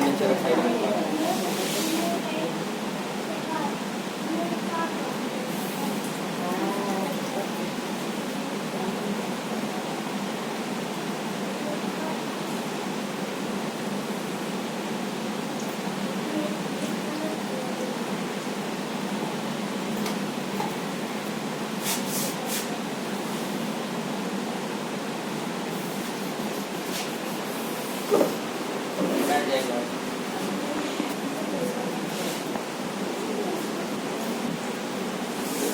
नीचे रखाई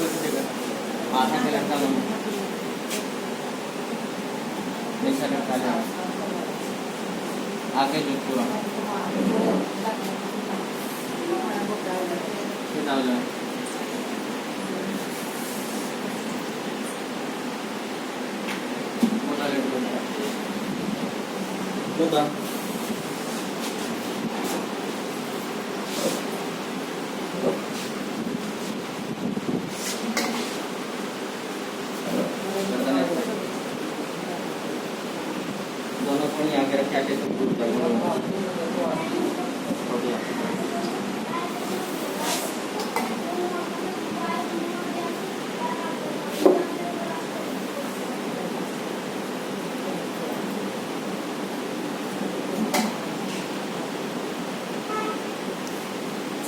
माथा के लगता है ऐसा करता है आगे जो पूरा डाल जाए होता दोनों को यहाँ पे रखे आके सब दूर कर हो गया।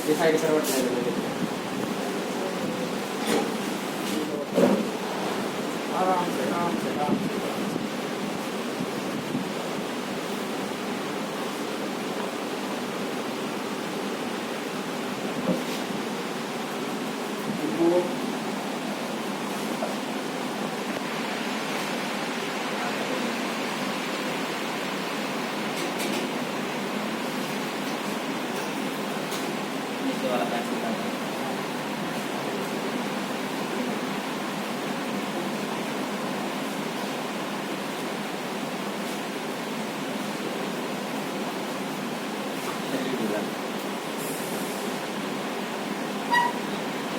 ये साइड करवट नहीं आराम से